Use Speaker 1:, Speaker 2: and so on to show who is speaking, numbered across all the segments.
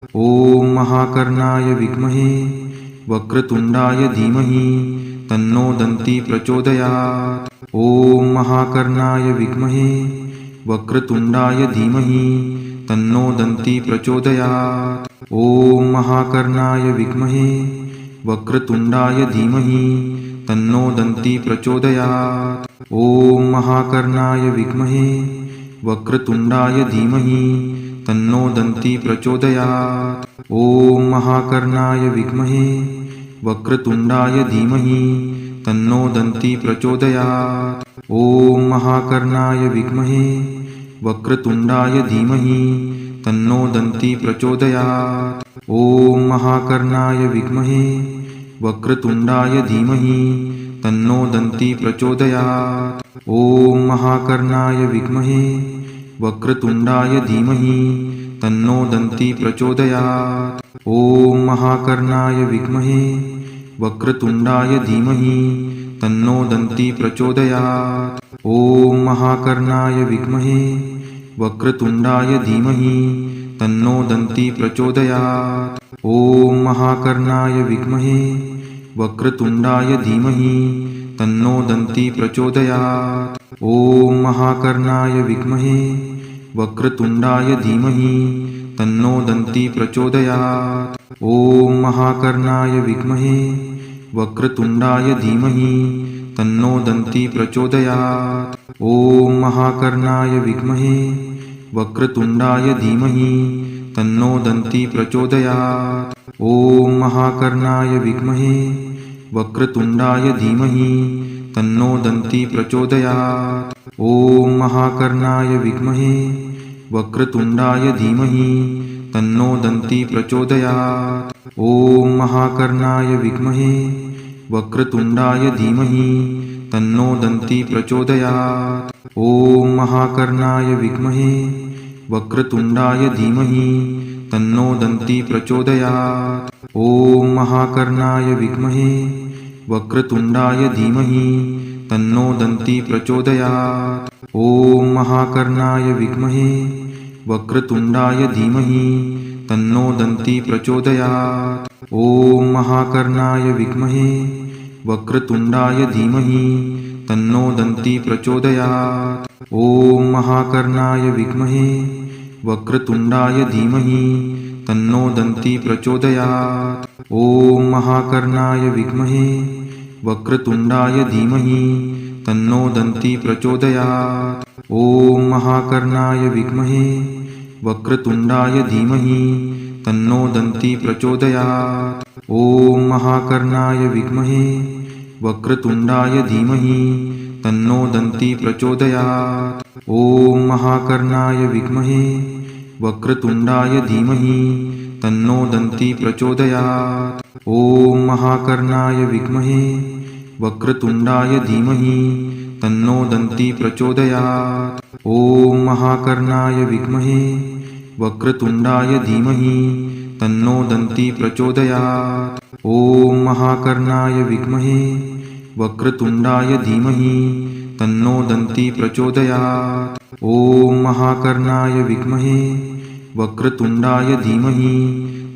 Speaker 1: ॐ महाकर्णाय विद्महे वक्रतुण्डाय धीमहि तन्नो दन्ती प्रचोदयात्। ॐ महाकर्णाय विद्महे वक्रतुण्डाय धीमहि तन्नो दन्ती प्रचोदयात्। ॐ महाकर्णाय विद्महे वक्रतुण्डाय धीमहि तन्नो दन्ती प्रचोदयात्। ॐ महाकर्णाय विद्महे वक्रतुण्डाय धीमहि तन्नो दन्ती प्रचोदयात्। ॐ महाकर्णाय विद्महे वक्रतुण्डाय धीमहि तन्नो दन्ती प्रचोदयात्। ॐ महाकर्णाय विद्महे वक्रतुण्डाय धीमहि तन्नो दन्ती प्रचोदयात्। ॐ महाकर्णाय विद्महे वक्रतुण्डाय धीमहि तन्नो दन्ती प्रचोदयात्। ॐ महाकर्णाय विद्महे वक्रतुण्डाय धीमहि तन्नो दन्ती प्रचोदयात्। ॐ महाकर्णाय विद्महे वक्रतुण्डाय धीमहि तन्नो दन्ती प्रचोदयात्। ॐ महाकर्णाय विद्महे वक्रतुण्डाय धीमहि तन्नो दन्ती प्रचोदयात्। ॐ महाकर्णाय विद्महे वक्रतुण्डाय धीमहि तन्नो दन्ती प्रचोदयात्। ॐ महाकर्णाय विद्महे वक्रतुण्डाय धीमहि तन्नो दन्ती प्रचोदयात्। ॐ महाकर्णाय विद्महे वक्रतुण्डाय धीमहि तन्नो दन्ती प्रचोदयात्। ॐ महाकर्णाय विद्महे वक्रतुण्डाय धीमहि तन्नो दन्ती प्रचोदयात्। ॐ महाकर्णाय विद्महे वक्रतुण्डाय धीमहि तन्नो दन्ती प्रचोदयात्। ॐ महाकर्णाय विद्महे वक्रतुण्डाय धीमहि तन्नो दन्ती प्रचोदयात्। ॐ महाकर्णाय विद्महे वक्रतुण्डाय धीमहि तन्नो दन्ती प्रचोदयात्। ॐ महाकर्णाय विद्महे वक्रतुण्डाय धीमहि तन्नो दन्ती प्रचोदयात्। ॐ महाकर्णाय विद्महे वक्रतुण्डाय धीमहि तन्नो दन्ती प्रचोदयात्। ॐ महाकर्णाय विद्महे वक्रतुण्डाय धीमहि तन्नो दन्ती प्रचोदयात्। ॐ महाकर्णाय विद्महे वक्रतुण्डाय धीमहि तन्नो दन्ती प्रचोदयात्। ॐ महाकर्णाय विद्महे वक्रतुण्डाय धीमहि तन्नो दन्ती प्रचोदयात्। ॐ महाकर्णाय विद्महे वक्रतुण्डाय धीमहि तन्नो दन्ती प्रचोदयात्। ॐ महाकर्णाय विद्महे वक्रतुण्डाय धीमहि तन्नो दन्ती प्रचोदयात्। ॐ महाकर्णाय विद्महे वक्रतुण्डाय धीमहि तन्नो दन्ती प्रचोदयात्। ॐ महाकर्णाय विद्महे वक्रतुण्डाय धीमहि तन्नो दन्ती प्रचोदयात्। ॐ महाकर्णाय विद्महे वक्रतुण्डाय धीमहि तन्नो दन्ती प्रचोदयात्। ॐ महाकर्णाय विद्महे वक्रतुण्डाय धीमहि तन्नो दन्ती प्रचोदयात्। ॐ महाकर्णाय विद्महे वक्रतुण्डाय धीमहि तन्नो दन्ती प्रचोदयात्। ॐ महाकर्णाय विद्महे वक्रतुण्डाय धीमहि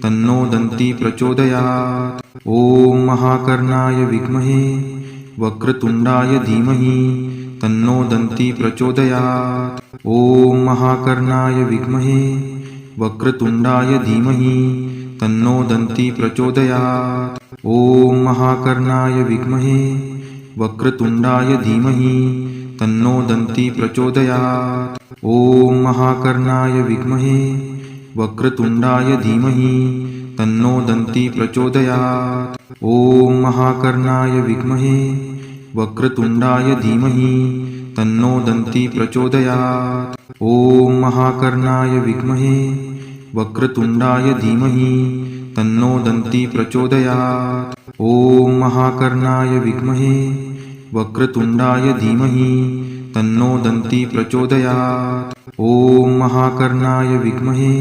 Speaker 1: तन्नो दन्ती प्रचोदयात्। ॐ महाकर्णाय विद्महे वक्रतुण्डाय धीमहि तन्नो दन्ती प्रचोदयात्। ॐ महाकर्णाय विद्महे वक्रतुण्डाय धीमहि तन्नो दन्ती प्रचोदयात्। ॐ महाकर्णाय विद्महे वक्रतुण्डाय धीमहि तन्नो दन्ती प्रचोदयात्। ॐ महाकर्णाय विद्महे वक्रतुण्डाय धीमहि तन्नो दन्ती प्रचोदयात्। ॐ महाकर्णाय विद्महे वक्रतुण्डाय धीमहि तन्नो दन्ती प्रचोदयात्। ॐ महाकर्णाय विद्महे वक्रतुण्डाय धीमहि तन्नो दन्ती प्रचोदयात्। ॐ महाकर्णाय विद्महे वक्रतुण्डाय धीमहि तन्नो दन्ती प्रचोदयात्। ॐ महाकर्णाय विद्महे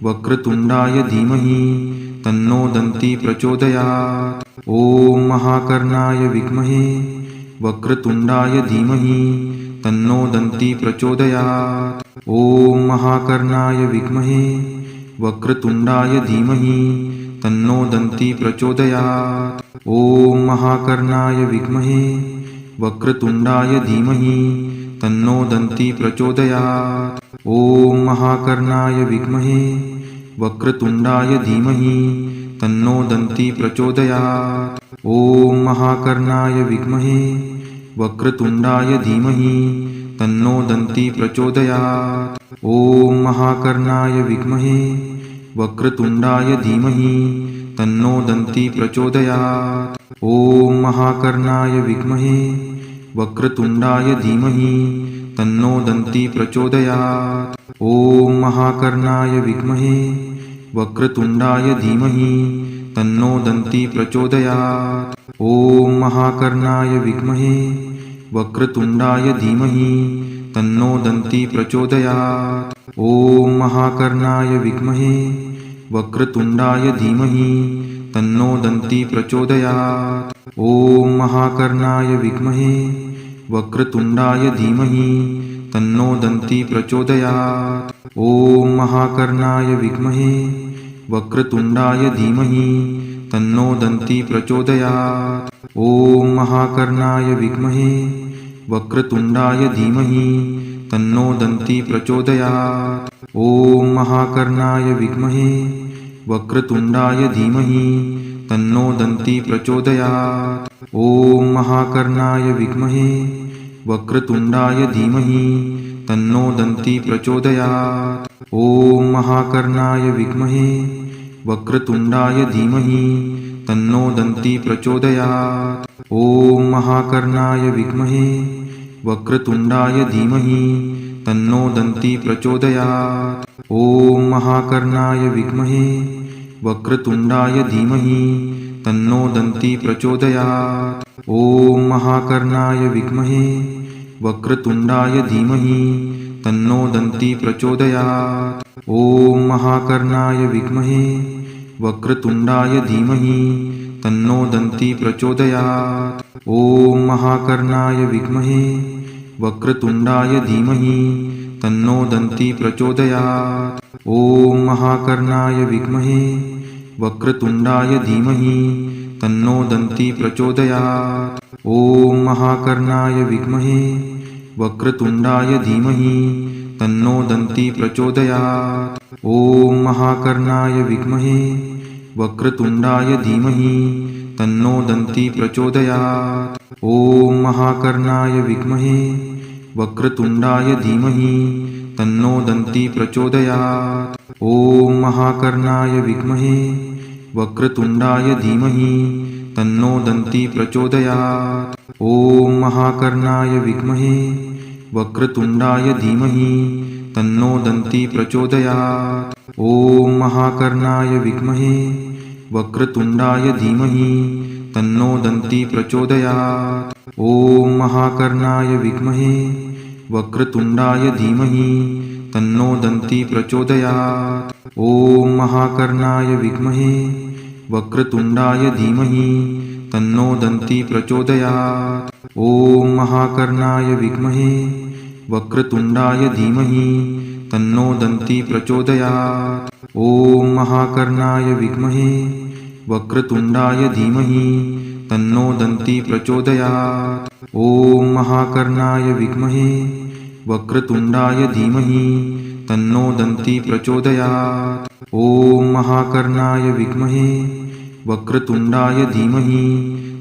Speaker 1: वक्रतुण्डाय धीमहि तन्नो दन्ती प्रचोदयात्। ॐ महाकर्णाय विद्महे वक्रतुण्डाय धीमहि तन्नो दन्ती प्रचोदयात्। ॐ महाकर्णाय विद्महे वक्रतुण्डाय धीमहि तन्नो दन्ती प्रचोदयात्। ॐ महाकर्णाय विद्महे वक्रतुण्डाय धीमहि तन्नो दन्ती प्रचोदयात्। ॐ महाकर्णाय विद्महे वक्रतुण्डाय धीमहि तन्नो दन्ती प्रचोदयात्। ॐ महाकर्णाय विद्महे वक्रतुण्डाय धीमहि तन्नो दन्ती प्रचोदयात्। ॐ महाकर्णाय विद्महे वक्रतुण्डाय धीमहि तन्नो दन्ती प्रचोदयात्। ॐ महाकर्णाय विद्महे वक्रतुण्डाय धीमहि तन्नो दन्ती प्रचोदयात्। ॐ महाकर्णाय विद्महे वक्रतुण्डाय धीमहि तन्नो दन्ती प्रचोदयात्। ॐ महाकर्णाय विद्महे वक्रतुण्डाय धीमहि तन्नो दन्ती प्रचोदयात्। ॐ महाकर्णाय विद्महे वक्रतुण्डाय धीमहि तन्नो दन्ती प्रचोदयात्। ॐ महाकर्णाय विद्महे वक्रतुण्डाय धीमहि तन्नो दन्ती प्रचोदयात्। ॐ महाकर्णाय विद्महे वक्रतुण्डाय धीमहि तन्नो दन्ती प्रचोदयात्। ॐ महाकर्णाय विद्महे वक्रतुण्डाय धीमहि तन्नो दन्ती प्रचोदयात्। ॐ महाकर्णाय विद्महे वक्रतुण्डाय धीमहि तन्नो दन्ती प्रचोदयात्। ॐ महाकर्णाय विद्महे वक्रतुण्डाय धीमहि तन्नो दन्ती प्रचोदयात्। ॐ महाकर्णाय विद्महे वक्रतुण्डाय धीमहि तन्नो दन्ती प्रचोदयात्। ॐ महाकर्णाय विद्महे वक्रतुण्डाय धीमहि तन्नो दन्ती प्रचोदयात्। ॐ महाकर्णाय विद्महे वक्रतुण्डाय धीमहि तन्नो दन्ती प्रचोदयात्। ॐ महाकर्णाय विद्महे वक्रतुण्डाय धीमहि तन्नो दन्ती प्रचोदयात्। ॐ महाकर्णाय विद्महे वक्रतुण्डाय धीमहि तन्नो दन्ती प्रचोदयात्। ॐ महाकर्णाय विद्महे वक्रतुण्डाय धीमहि तन्नो दन्ती प्रचोदयात्। ॐ महाकर्णाय विद्महे वक्रतुण्डाय धीमहि तन्नो दन्ती प्रचोदयात्। ॐ महाकर्णाय विद्महे वक्रतुण्डाय धीमहि तन्नो दन्ती प्रचोदयात्। ॐ महाकर्णाय विद्महे वक्रतुण्डाय धीमहि तन्नो दन्ती प्रचोदयात्। ॐ महाकर्णाय विद्महे वक्रतुण्डाय धीमहि तन्नो दन्ती प्रचोदयात्। ॐ महाकर्णाय विद्महे वक्रतुण्डाय धीमहि तन्नो दन्ती प्रचोदयात्। ॐ महाकर्णाय विद्महे वक्रतुण्डाय धीमहि तन्नो दन्ती प्रचोदयात्। ॐ महाकर्णाय विद्महे वक्रतुण्डाय धीमहि तन्नो दन्ती प्रचोदयात्। ॐ महाकर्णाय विद्महे वक्रतुण्डाय धीमहि तन्नो दन्ती प्रचोदयात्। ॐ महाकर्णाय विद्महे वक्रतुण्डाय धीमहि तन्नो दन्ती प्रचोदयात्। ॐ महाकर्णाय विद्महे वक्रतुण्डाय धीमहि तन्नो दन्ती प्रचोदयात्। ॐ महाकर्णाय विद्महे वक्रतुण्डाय धीमहि तन्नो दन्ती प्रचोदयात्। ॐ महाकर्णाय विद्महे वक्रतुण्डाय धीमहि तन्नो दन्ती प्रचोदयात्। ॐ महाकर्णाय विद्महे वक्रतुण्डाय धीमहि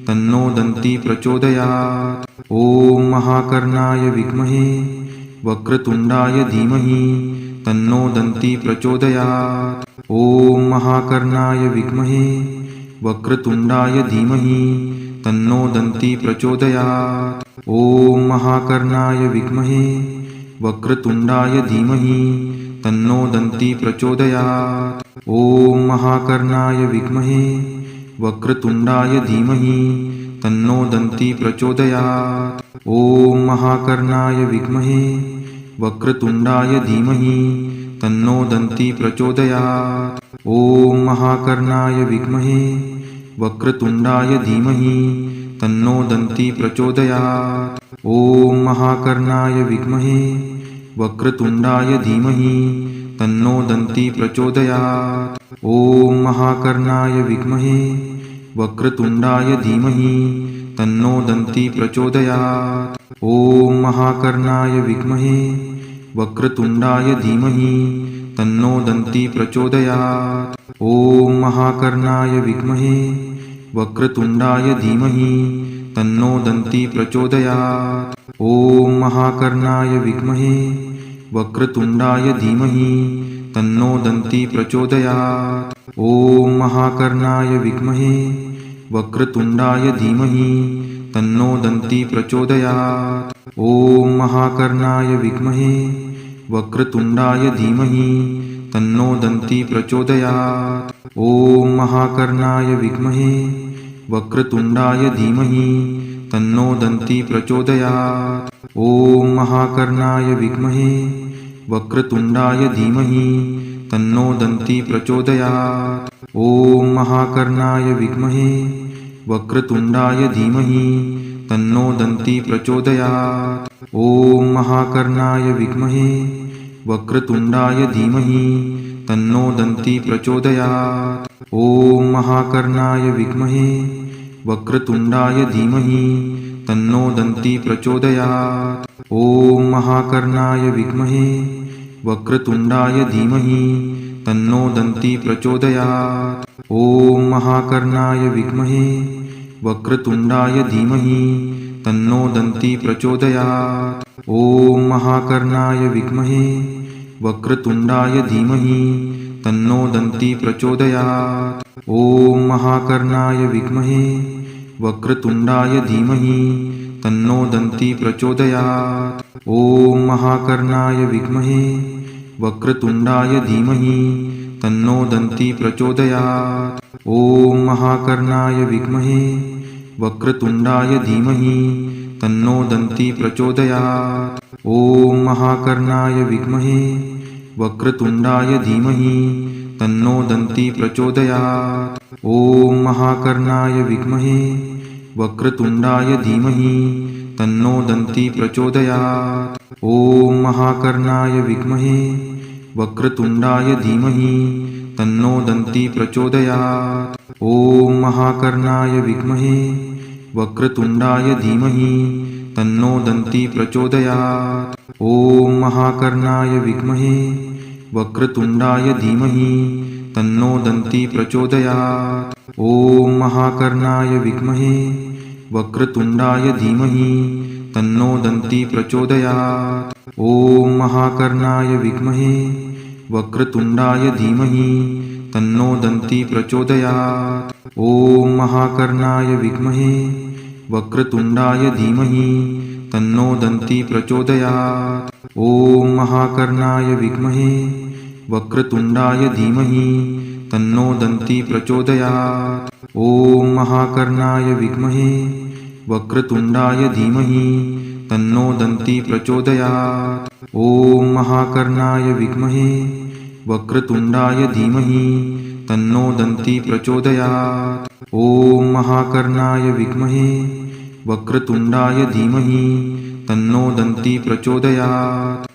Speaker 1: तन्नो दन्ती प्रचोदयात्। ॐ महाकर्णाय विद्महे वक्रतुण्डाय धीमहि तन्नो दन्ती प्रचोदयात्। ॐ महाकर्णाय विद्महे वक्रतुण्डाय धीमहि तन्नो दन्ती प्रचोदयात्। ॐ महाकर्णाय विद्महे वक्रतुण्डाय धीमहि तन्नो दन्ती प्रचोदयात्। ॐ महाकर्णाय विद्महे वक्रतुण्डाय धीमहि तन्नो दन्ती प्रचोदयात्। ॐ महाकर्णाय विद्महे वक्रतुण्डाय धीमहि तन्नो दन्ती प्रचोदयात्। ॐ महाकर्णाय विद्महे वक्रतुण्डाय धीमहि तन्नो दन्ती प्रचोदयात्। ॐ महाकर्णाय विद्महे वक्रतुण्डाय धीमहि तन्नो दन्ती प्रचोदयात्। ॐ महाकर्णाय विद्महे वक्रतुण्डाय धीमहि तन्नो दन्ती प्रचोदयात्। ॐ महाकर्णाय विद्महे वक्रतुण्डाय धीमहि तन्नो दन्ती प्रचोदयात्। ॐ महाकर्णाय विद्महे वक्रतुण्डाय धीमहि तन्नो दन्ती प्रचोदयात्। ॐ महाकर्णाय विद्महे वक्रतुण्डाय धीमहि तन्नो दन्ती प्रचोदयात्। ॐ महाकर्णाय विद्महे वक्रतुण्डाय धीमहि तन्नो दन्ती प्रचोदयात्। ॐ महाकर्णाय विद्महे वक्रतुण्डाय धीमहि तन्नो दन्ती प्रचोदयात्। ॐ महाकर्णाय विद्महे वक्रतुण्डाय धीमहि तन्नो दन्ती प्रचोदयात्। ॐ महाकर्णाय विद्महे वक्रतुण्डाय धीमहि तन्नो दन्ती प्रचोदयात्। ॐ महाकर्णाय विद्महे वक्रतुण्डाय धीमहि तन्नो दन्ती प्रचोदयात्। ॐ महाकर्णाय विद्महे वक्रतुण्डाय धीमहि तन्नो दन्ती प्रचोदयात्। ॐ महाकर्णाय विद्महे वक्रतुण्डाय धीमहि तन्नो दन्ती प्रचोदयात्। ॐ महाकर्णाय विद्महे वक्रतुण्डाय धीमहि तन्नो दन्ती प्रचोदयात्। ॐ महाकर्णाय विद्महे वक्रतुण्डाय धीमहि तन्नो दन्ती प्रचोदयात्। ॐ महाकर्णाय विद्महे वक्रतुण्डाय धीमहि तन्नो दन्ती प्रचोदयात्। ॐ महाकर्णाय विद्महे वक्रतुण्डाय धीमहि तन्नो दन्ती प्रचोदयात्। ॐ महाकर्णाय विद्महे वक्रतुण्डाय धीमहि तन्नो दन्ती प्रचोदयात्। ॐ महाकर्णाय विद्महे वक्रतुण्डाय धीमहि तन्नो दन्ती प्रचोदयात्। ॐ महाकर्णाय विद्महे वक्रतुण्डाय धीमहि तन्नो दन्ती प्रचोदयात्। ॐ महाकर्णाय विद्महे वक्रतुण्डाय धीमहि तन्नो दन्ती प्रचोदयात्। ॐ महाकर्णाय विद्महे वक्रतुण्डाय धीमहि तन्नो दन्ती प्रचोदयात्। ॐ महाकर्णाय विद्महे वक्रतुण्डाय धीमहि तन्नो दन्ती प्रचोदयात्। ॐ महाकर्णाय विद्महे वक्रतुण्डाय धीमहि तन्नो दन्ती प्रचोदयात्। ॐ महाकर्णाय विद्महे वक्रतुण्डाय धीमहि तन्नो दन्ती प्रचोदयात्। ॐ महाकर्णाय विद्महे वक्रतुण्डाय धीमहि तन्नो दन्ती प्रचोदयात्। ॐ महाकर्णाय विद्महे वक्रतुण्डाय धीमहि तन्नो दन्ती प्रचोदयात्। ॐ महाकर्णाय विद्महे वक्रतुण्डाय धीमहि तन्नो दन्ती प्रचोदयात्। ॐ महाकर्णाय विद्महे वक्रतुण्डाय धीमहि तन्नो दन्ती प्रचोदयात्। ॐ महाकर्णाय विद्महे वक्रतुण्डाय धीमहि तन्नो दन्ती प्रचोदयात्। ॐ महाकर्णाय विद्महे वक्रतुण्डाय धीमहि तन्नो दन्ती प्रचोदयात्।